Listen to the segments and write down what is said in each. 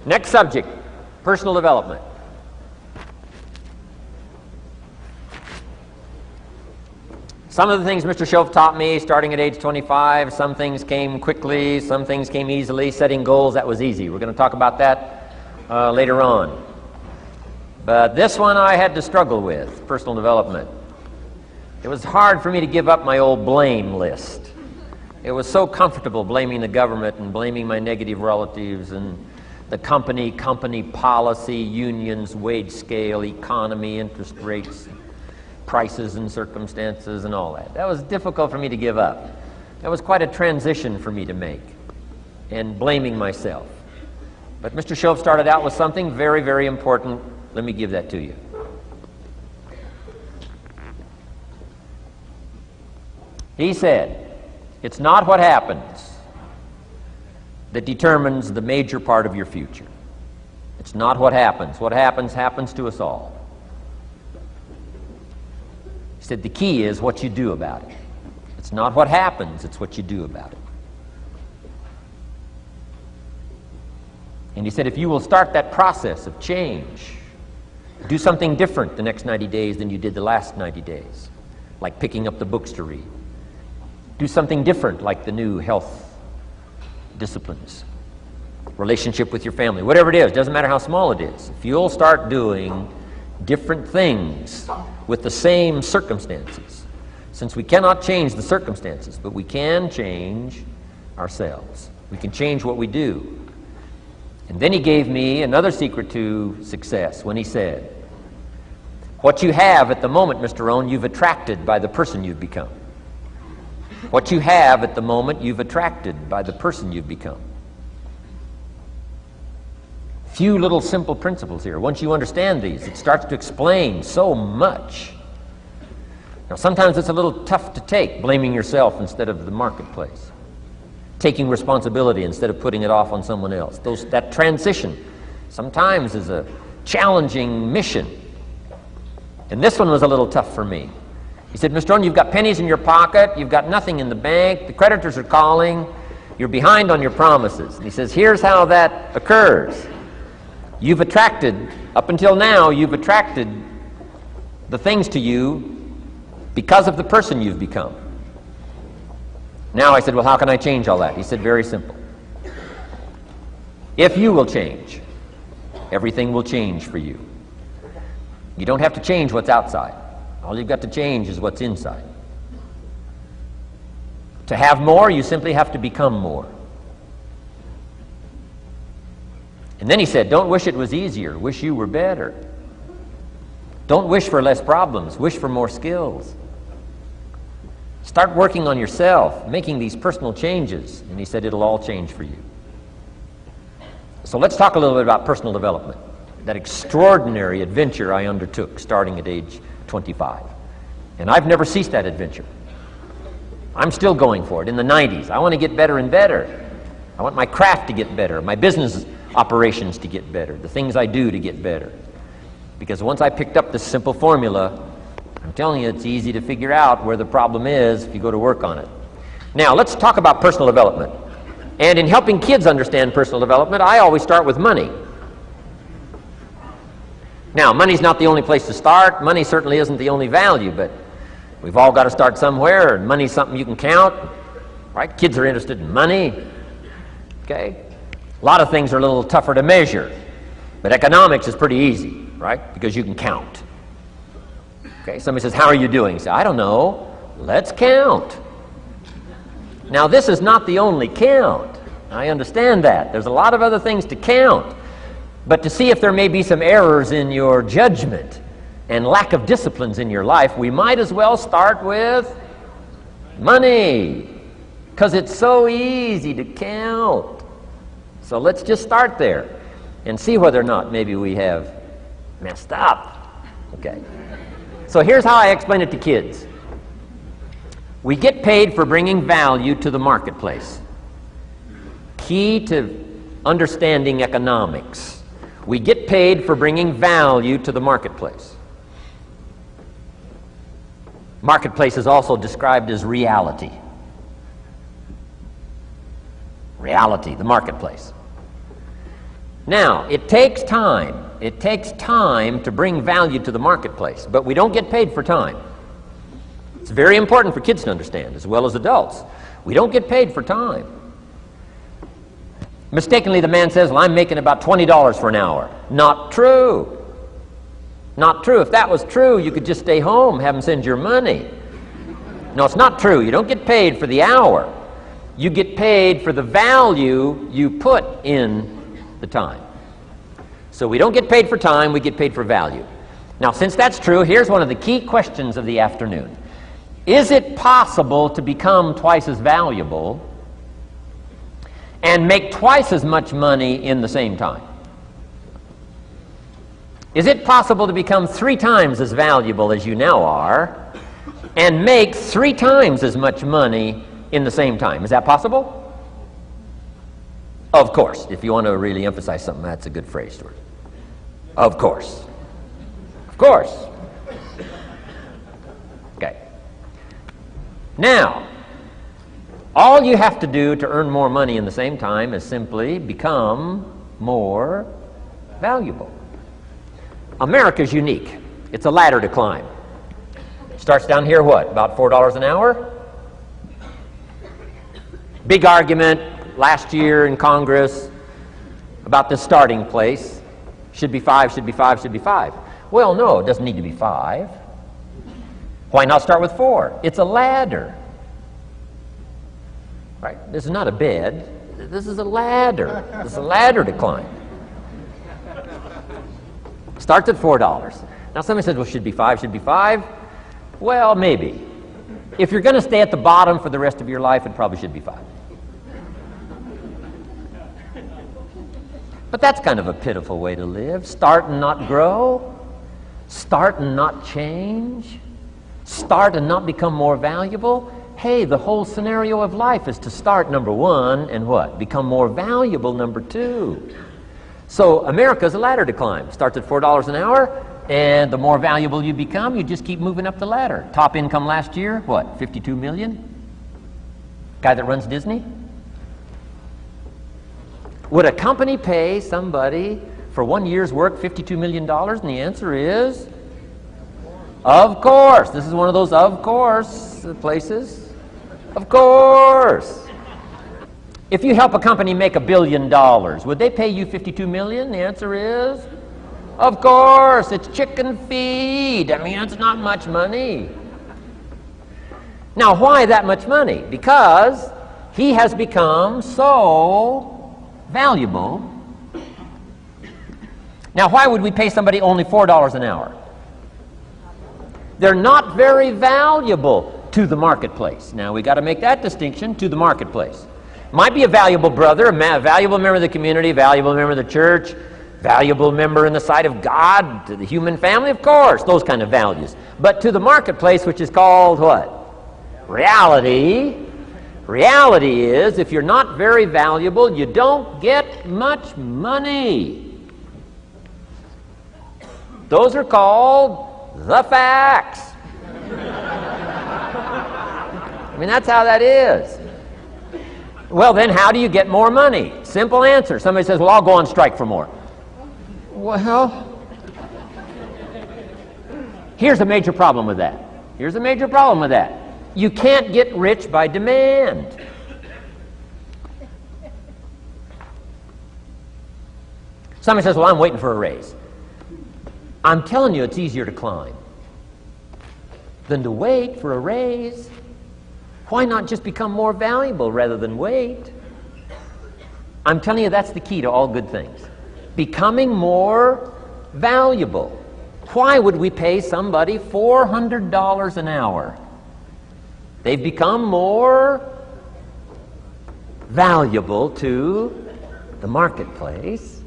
Next subject, personal development. Some of the things Mr. Shoaff taught me starting at age 25, some things came quickly, some things came easily. Setting goals, that was easy. We're going to talk about that later on. But this one I had to struggle with, personal development. It was hard for me to give up my old blame list. It was so comfortable blaming the government and blaming my negative relatives and the company policy, unions, wage scale, economy, interest rates, prices and circumstances and all that. That was difficult for me to give up. That was quite a transition for me to make, and blaming myself. But Mr. Shoaff started out with something very, very important. Let me give that to you. He said, it's not what happens that determines the major part of your future. It's not what happens. What happens, happens to us all. He said the key is what you do about it. It's not what happens, it's what you do about it. And he said if you will start that process of change, do something different the next 90 days than you did the last 90 days, like picking up the books to read. Do something different like the new health disciplines, relationship with your family, whatever it is, doesn't matter how small it is. If you'll start doing different things with the same circumstances, since we cannot change the circumstances, but we can change ourselves. We can change what we do. And then he gave me another secret to success when he said, what you have at the moment, Mr. Rohn, you've attracted by the person you've become. What you have at the moment, you've attracted by the person you've become. Few little simple principles here. Once you understand these, it starts to explain so much. Now, sometimes it's a little tough to take, blaming yourself instead of the marketplace, taking responsibility instead of putting it off on someone else. That transition sometimes is a challenging mission. And this one was a little tough for me. He said, Mr. Rohn, you've got pennies in your pocket, you've got nothing in the bank, the creditors are calling, you're behind on your promises. And he says, here's how that occurs. You've attracted, up until now, you've attracted the things to you because of the person you've become. Now I said, well, how can I change all that? He said, very simple. If you will change, everything will change for you. You don't have to change what's outside. All you've got to change is what's inside. To have more, you simply have to become more. And then he said, don't wish it was easier, wish you were better. Don't wish for less problems, wish for more skills. Start working on yourself, making these personal changes, and he said it'll all change for you. So let's talk a little bit about personal development, that extraordinary adventure I undertook starting at age 25. And I've never ceased that adventure. I'm still going for it in the 90s. I want to get better and better. I want my craft to get better, my business operations to get better, the things I do to get better. Because once I picked up this simple formula, I'm telling you, it's easy to figure out where the problem is if you go to work on it. Now, let's talk about personal development. And in helping kids understand personal development, I always start with money. Now, money's not the only place to start. Money certainly isn't the only value, but we've all got to start somewhere, and money's something you can count, right? Kids are interested in money, okay? A lot of things are a little tougher to measure, but economics is pretty easy, right? Because you can count. Okay, somebody says, how are you doing? You say, I don't know. Let's count. Now, this is not the only count. I understand that. There's a lot of other things to count. But to see if there may be some errors in your judgment and lack of disciplines in your life, we might as well start with money, because it's so easy to count. So let's just start there and see whether or not maybe we have messed up. Okay. So here's how I explain it to kids. We get paid for bringing value to the marketplace. Key to understanding economics. We get paid for bringing value to the marketplace. Marketplace is also described as reality. Reality, the marketplace. Now, it takes time. It takes time to bring value to the marketplace, but we don't get paid for time. It's very important for kids to understand, as well as adults. We don't get paid for time. Mistakenly, the man says, well, I'm making about $20 for an hour. Not true. Not true. If that was true, you could just stay home, have them send your money. No, it's not true. You don't get paid for the hour. You get paid for the value you put in the time. So we don't get paid for time, we get paid for value. Now, since that's true, here's one of the key questions of the afternoon. Is it possible to become twice as valuable and make twice as much money in the same time? Is it possible to become 3 times as valuable as you now are and make 3 times as much money in the same time? Is that possible? Of course. If you want to really emphasize something, that's a good phrase, Stuart. Of course. Of course. Okay. Now, all you have to do to earn more money in the same time is simply become more valuable. America's unique. It's a ladder to climb. Starts down here, what, about $4 an hour? Big argument last year in Congress about the starting place. Should be 5, should be 5, should be 5. Well, no, it doesn't need to be 5. Why not start with 4? It's a ladder. Right? This is not a bed. This is a ladder. This is a ladder to climb. Starts at $4. Now somebody says, well, should be 5, should be 5. Well, maybe. If you're going to stay at the bottom for the rest of your life, it probably should be 5. But that's kind of a pitiful way to live. Start and not grow. Start and not change. Start and not become more valuable. Hey, the whole scenario of life is to start, number 1, and what? Become more valuable, number 2. So America's a ladder to climb. Starts at $4 an hour, and the more valuable you become, you just keep moving up the ladder. Top income last year, what, 52 million? Guy that runs Disney? Would a company pay somebody for 1 year's work $52 million? And the answer is, of course. This is one of those of course places. Of course. If you help a company make $1 billion, would they pay you $52 million? The answer is, of course. It's chicken feed. I mean, it's not much money. Now, why that much money? Because he has become so valuable. Now, why would we pay somebody only $4 an hour? They're not very valuable to the marketplace. Now, we got to make that distinction, to the marketplace. Might be a valuable brother, a valuable member of the community, a valuable member of the church, valuable member in the sight of God, to the human family, of course, those kind of values. But to the marketplace, which is called what? Reality. Reality is, if you're not very valuable, you don't get much money. Those are called the facts. I mean, that's how that is. Well, then how do you get more money? Simple answer. Somebody says, well, I'll go on strike for more. Well, here's a major problem with that. Here's a major problem with that. You can't get rich by demand. Somebody says, well, I'm waiting for a raise. I'm telling you, it's easier to climb than to wait for a raise. Why not just become more valuable rather than wait? I'm telling you, that's the key to all good things. Becoming more valuable. Why would we pay somebody $400 an hour? They've become more valuable to the marketplace.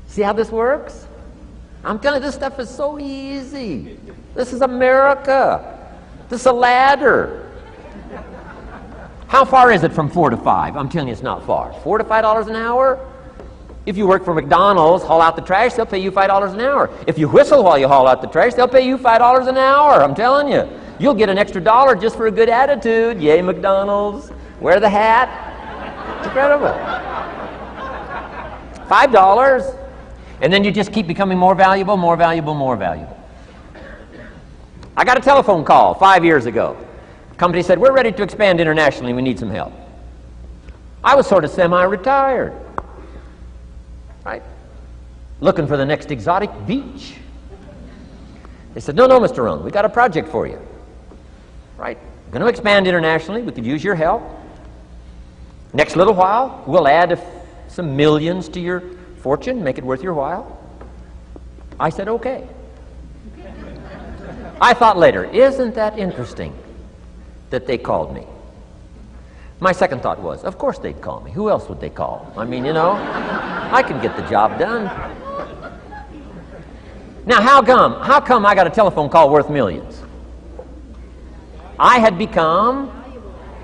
See how this works? I'm telling you, this stuff is so easy. This is America. This is a ladder. How far is it from 4 to 5? I'm telling you, it's not far. $4 to $5 an hour? If you work for McDonald's, haul out the trash, they'll pay you $5 an hour. If you whistle while you haul out the trash, they'll pay you $5 an hour. I'm telling you. You'll get an extra $1 just for a good attitude. Yay, McDonald's. Wear the hat. It's incredible. $5. And then you just keep becoming more valuable, more valuable, more valuable. I got a telephone call 5 years ago. The company said, we're ready to expand internationally. We need some help. I was sort of semi-retired, right? Looking for the next exotic beach. They said, no, Mr. Rohn, we got a project for you. Right? We're going to expand internationally. We could use your help. Next little while, we'll add some millions to your fortune, make it worth your while. I said, okay. I thought later, isn't that interesting that they called me? My second thought was, of course they'd call me. Who else would they call? I mean, I can get the job done. Now, how come I got a telephone call worth millions? I had become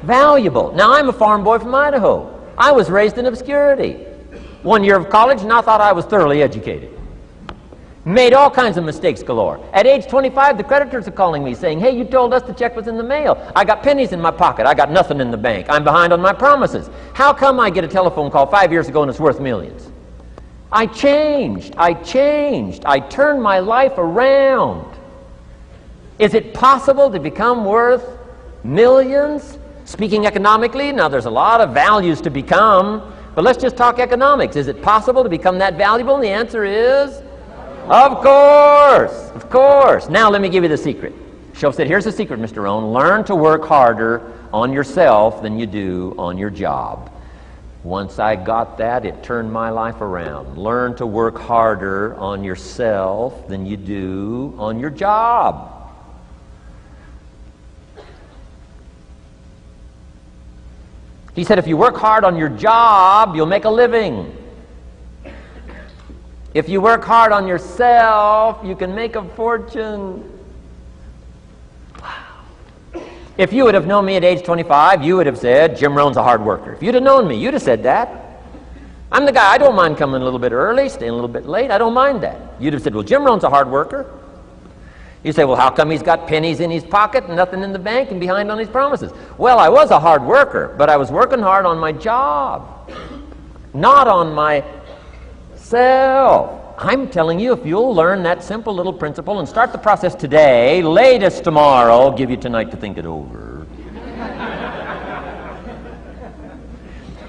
valuable. Now, I'm a farm boy from Idaho. I was raised in obscurity. 1 year of college, and I thought I was thoroughly educated. Made all kinds of mistakes galore. At age 25, the creditors are calling me saying, hey, you told us the check was in the mail. I got pennies in my pocket. I got nothing in the bank. I'm behind on my promises. How come I get a telephone call 5 years ago and it's worth millions? I changed. I turned my life around. Is it possible to become worth millions? Speaking economically, now there's a lot of values to become, but let's just talk economics. Is it possible to become that valuable? And the answer is, of course. Now let me give you the secret. Shoaff said, here's the secret, Mr. Rohn. Learn to work harder on yourself than you do on your job. Once I got that, it turned my life around. Learn to work harder on yourself than you do on your job. He said, if you work hard on your job, you'll make a living. If you work hard on yourself, you can make a fortune. Wow. If you would have known me at age 25, you would have said, Jim Rohn's a hard worker. If you'd have known me, you'd have said that. I'm the guy, I don't mind coming a little bit early, staying a little bit late. I don't mind that. You'd have said, well, Jim Rohn's a hard worker. You say, well, how come he's got pennies in his pocket and nothing in the bank and behind on his promises? Well, I was a hard worker, but I was working hard on my job, not on myself. I'm telling you, if you'll learn that simple little principle and start the process today, latest tomorrow, I'll give you tonight to think it over.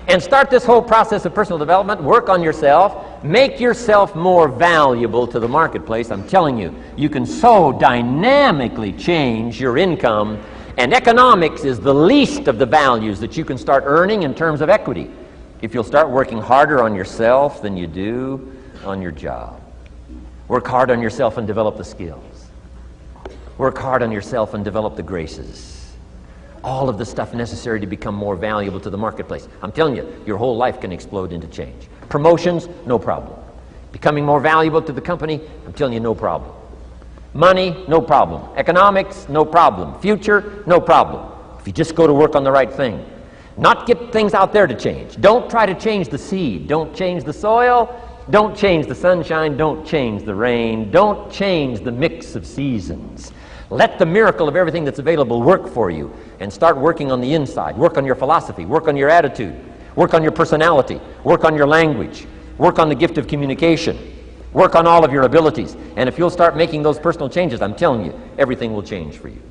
And start this whole process of personal development, work on yourself, make yourself more valuable to the marketplace. I'm telling you, you can so dynamically change your income, and economics is the least of the values that you can start earning in terms of equity if you'll start working harder on yourself than you do on your job. Work hard on yourself and develop the skills. Work hard on yourself and develop the graces. All of the stuff necessary to become more valuable to the marketplace. I'm telling you, your whole life can explode into change. Promotions, no problem. Becoming more valuable to the company, I'm telling you, no problem. Money, no problem. Economics, no problem. Future, no problem. If you just go to work on the right thing. Not get things out there to change. Don't try to change the seed. Don't change the soil. Don't change the sunshine. Don't change the rain. Don't change the mix of seasons. Let the miracle of everything that's available work for you, and start working on the inside. Work on your philosophy. Work on your attitude. Work on your personality. Work on your language. Work on the gift of communication. Work on all of your abilities. And if you'll start making those personal changes, I'm telling you, everything will change for you.